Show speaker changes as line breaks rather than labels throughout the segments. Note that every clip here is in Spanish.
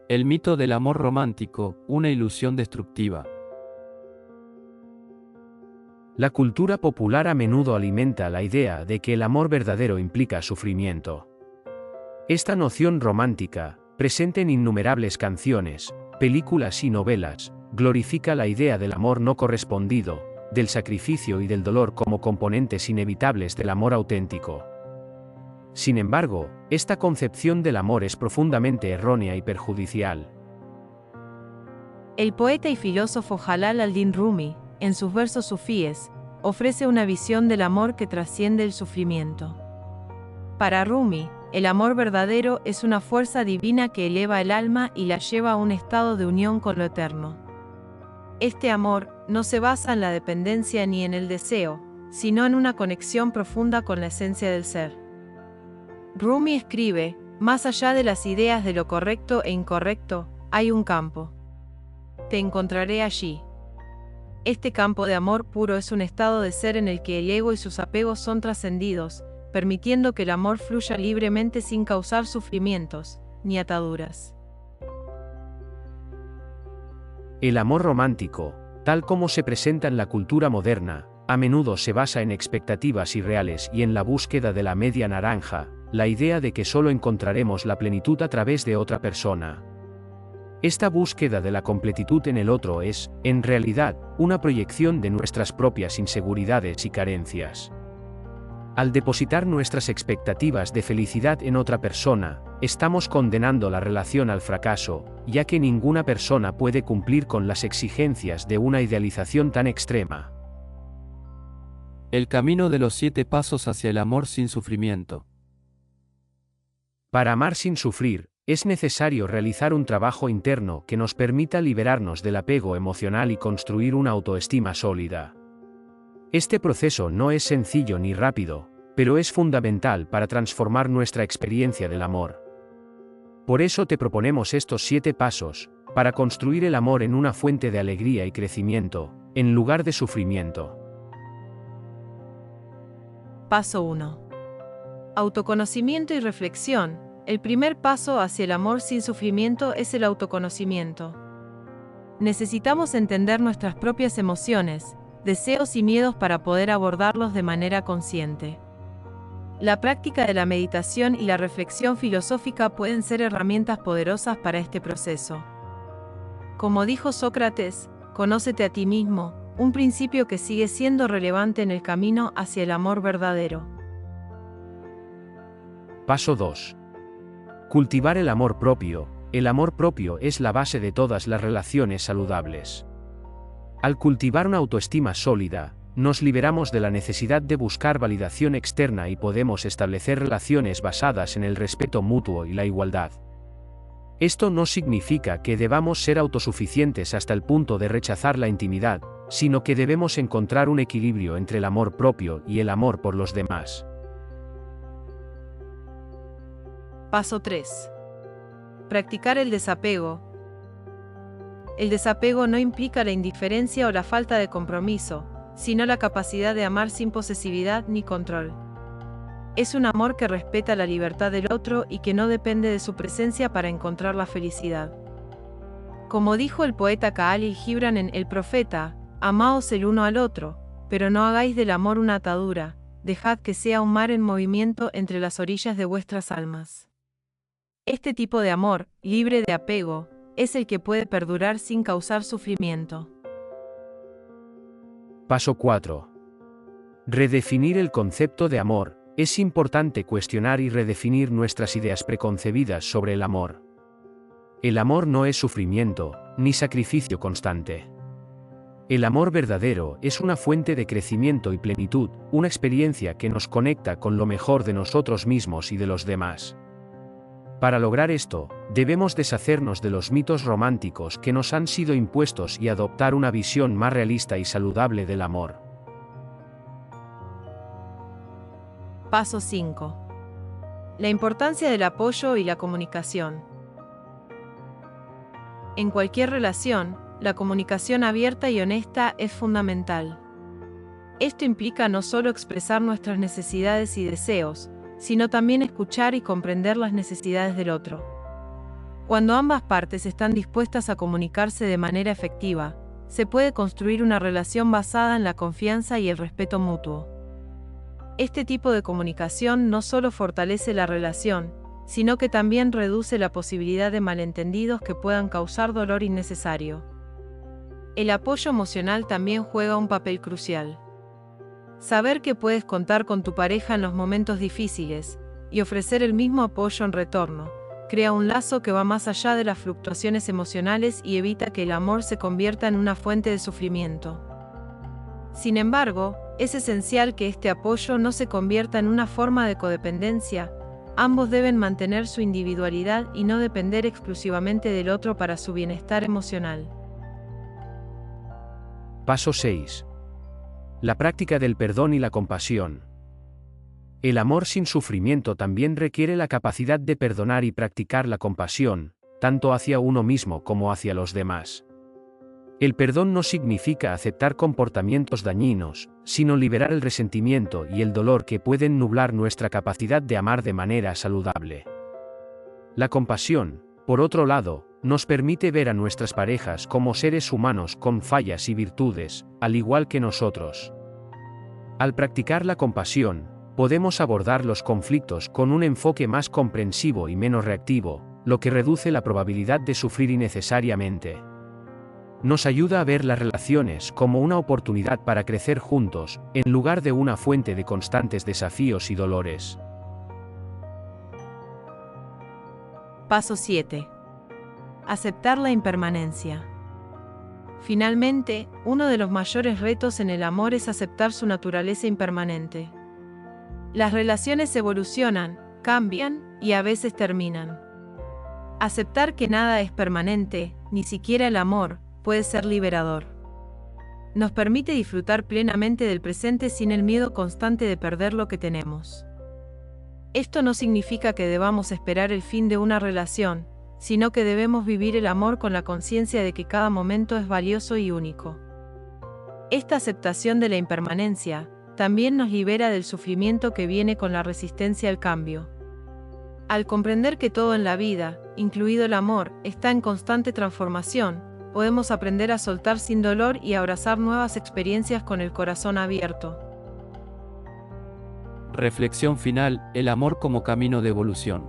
El mito del amor romántico, una ilusión destructiva.
La cultura popular a menudo alimenta la idea de que el amor verdadero implica sufrimiento. Esta noción romántica, presente en innumerables canciones, películas y novelas, glorifica la idea del amor no correspondido, del sacrificio y del dolor como componentes inevitables del amor auténtico. Sin embargo, esta concepción del amor es profundamente errónea y perjudicial.
El poeta y filósofo Jalal al-Din Rumi, en sus versos sufíes, ofrece una visión del amor que trasciende el sufrimiento. Para Rumi, el amor verdadero es una fuerza divina que eleva el alma y la lleva a un estado de unión con lo eterno. Este amor no se basa en la dependencia ni en el deseo, sino en una conexión profunda con la esencia del ser. Rumi escribe, más allá de las ideas de lo correcto e incorrecto, hay un campo. Te encontraré allí. Este campo de amor puro es un estado de ser en el que el ego y sus apegos son trascendidos, permitiendo que el amor fluya libremente sin causar sufrimientos, ni ataduras.
El amor romántico, tal como se presenta en la cultura moderna, a menudo se basa en expectativas irreales y en la búsqueda de la media naranja, la idea de que solo encontraremos la plenitud a través de otra persona. Esta búsqueda de la completitud en el otro es, en realidad, una proyección de nuestras propias inseguridades y carencias. Al depositar nuestras expectativas de felicidad en otra persona, estamos condenando la relación al fracaso, ya que ninguna persona puede cumplir con las exigencias de una idealización tan extrema.
El camino de los 7 pasos hacia el amor sin sufrimiento.
Para amar sin sufrir, es necesario realizar un trabajo interno que nos permita liberarnos del apego emocional y construir una autoestima sólida. Este proceso no es sencillo ni rápido, pero es fundamental para transformar nuestra experiencia del amor. Por eso te proponemos estos 7 pasos, para construir el amor en una fuente de alegría y crecimiento, en lugar de sufrimiento.
Paso 1. Autoconocimiento y reflexión. El primer paso hacia el amor sin sufrimiento es el autoconocimiento. Necesitamos entender nuestras propias emociones, deseos y miedos para poder abordarlos de manera consciente. La práctica de la meditación y la reflexión filosófica pueden ser herramientas poderosas para este proceso. Como dijo Sócrates, conócete a ti mismo, un principio que sigue siendo relevante en el camino hacia el amor verdadero.
Paso 2. Cultivar el amor propio. El amor propio es la base de todas las relaciones saludables. Al cultivar una autoestima sólida, nos liberamos de la necesidad de buscar validación externa y podemos establecer relaciones basadas en el respeto mutuo y la igualdad. Esto no significa que debamos ser autosuficientes hasta el punto de rechazar la intimidad, sino que debemos encontrar un equilibrio entre el amor propio y el amor por los demás.
Paso 3. Practicar el desapego. El desapego no implica la indiferencia o la falta de compromiso, sino la capacidad de amar sin posesividad ni control. Es un amor que respeta la libertad del otro y que no depende de su presencia para encontrar la felicidad. Como dijo el poeta Khalil Gibran en El Profeta, amaos el uno al otro, pero no hagáis del amor una atadura, dejad que sea un mar en movimiento entre las orillas de vuestras almas. Este tipo de amor, libre de apego, es el que puede perdurar sin causar sufrimiento.
Paso 4. Redefinir el concepto de amor. Es importante cuestionar y redefinir nuestras ideas preconcebidas sobre el amor. El amor no es sufrimiento, ni sacrificio constante. El amor verdadero es una fuente de crecimiento y plenitud, una experiencia que nos conecta con lo mejor de nosotros mismos y de los demás. Para lograr esto, debemos deshacernos de los mitos románticos que nos han sido impuestos y adoptar una visión más realista y saludable del amor.
Paso 5. La importancia del apoyo y la comunicación. En cualquier relación, la comunicación abierta y honesta es fundamental. Esto implica no solo expresar nuestras necesidades y deseos, sino también escuchar y comprender las necesidades del otro. Cuando ambas partes están dispuestas a comunicarse de manera efectiva, se puede construir una relación basada en la confianza y el respeto mutuo. Este tipo de comunicación no solo fortalece la relación, sino que también reduce la posibilidad de malentendidos que puedan causar dolor innecesario. El apoyo emocional también juega un papel crucial. Saber que puedes contar con tu pareja en los momentos difíciles y ofrecer el mismo apoyo en retorno, crea un lazo que va más allá de las fluctuaciones emocionales y evita que el amor se convierta en una fuente de sufrimiento. Sin embargo, es esencial que este apoyo no se convierta en una forma de codependencia. Ambos deben mantener su individualidad y no depender exclusivamente del otro para su bienestar emocional.
Paso 6. La práctica del perdón y la compasión. El amor sin sufrimiento también requiere la capacidad de perdonar y practicar la compasión, tanto hacia uno mismo como hacia los demás. El perdón no significa aceptar comportamientos dañinos, sino liberar el resentimiento y el dolor que pueden nublar nuestra capacidad de amar de manera saludable. La compasión, por otro lado, nos permite ver a nuestras parejas como seres humanos con fallas y virtudes, al igual que nosotros. Al practicar la compasión, podemos abordar los conflictos con un enfoque más comprensivo y menos reactivo, lo que reduce la probabilidad de sufrir innecesariamente. Nos ayuda a ver las relaciones como una oportunidad para crecer juntos, en lugar de una fuente de constantes desafíos y dolores.
Paso 7. Aceptar la impermanencia. Finalmente, uno de los mayores retos en el amor es aceptar su naturaleza impermanente. Las relaciones evolucionan, cambian y a veces terminan. Aceptar que nada es permanente, ni siquiera el amor, puede ser liberador. Nos permite disfrutar plenamente del presente sin el miedo constante de perder lo que tenemos. Esto no significa que debamos esperar el fin de una relación, sino que debemos vivir el amor con la conciencia de que cada momento es valioso y único. Esta aceptación de la impermanencia también nos libera del sufrimiento que viene con la resistencia al cambio. Al comprender que todo en la vida, incluido el amor, está en constante transformación, podemos aprender a soltar sin dolor y abrazar nuevas experiencias con el corazón abierto.
Reflexión final: el amor como camino de evolución.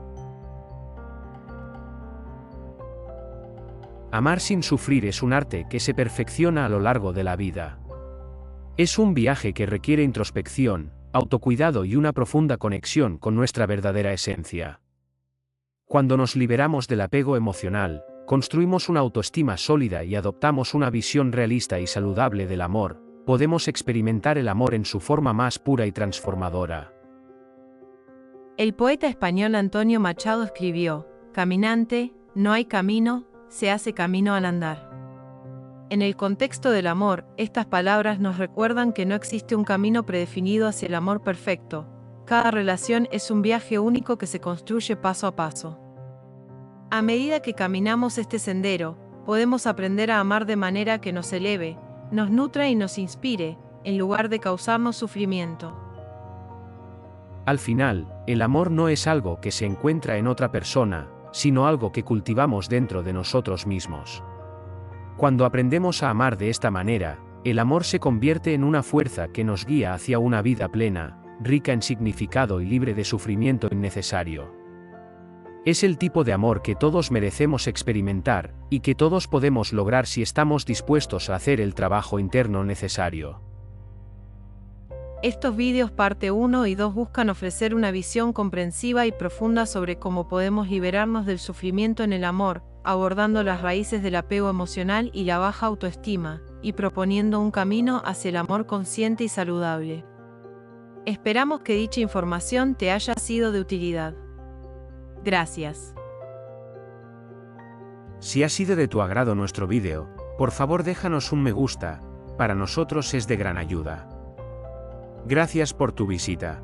Amar sin sufrir es un arte que se perfecciona a lo largo de la vida. Es un viaje que requiere introspección, autocuidado y una profunda conexión con nuestra verdadera esencia. Cuando nos liberamos del apego emocional, construimos una autoestima sólida y adoptamos una visión realista y saludable del amor, podemos experimentar el amor en su forma más pura y transformadora.
El poeta español Antonio Machado escribió: "Caminante, no hay camino, se hace camino al andar". En el contexto del amor, estas palabras nos recuerdan que no existe un camino predefinido hacia el amor perfecto. Cada relación es un viaje único que se construye paso a paso. A medida que caminamos este sendero, podemos aprender a amar de manera que nos eleve, nos nutra y nos inspire, en lugar de causarnos sufrimiento.
Al final, el amor no es algo que se encuentra en otra persona, sino algo que cultivamos dentro de nosotros mismos. Cuando aprendemos a amar de esta manera, el amor se convierte en una fuerza que nos guía hacia una vida plena, rica en significado y libre de sufrimiento innecesario. Es el tipo de amor que todos merecemos experimentar, y que todos podemos lograr si estamos dispuestos a hacer el trabajo interno necesario.
Estos vídeos parte 1 y 2 buscan ofrecer una visión comprensiva y profunda sobre cómo podemos liberarnos del sufrimiento en el amor, abordando las raíces del apego emocional y la baja autoestima, y proponiendo un camino hacia el amor consciente y saludable. Esperamos que dicha información te haya sido de utilidad. Gracias.
Si ha sido de tu agrado nuestro vídeo, por favor déjanos un me gusta, para nosotros es de gran ayuda. Gracias por tu visita.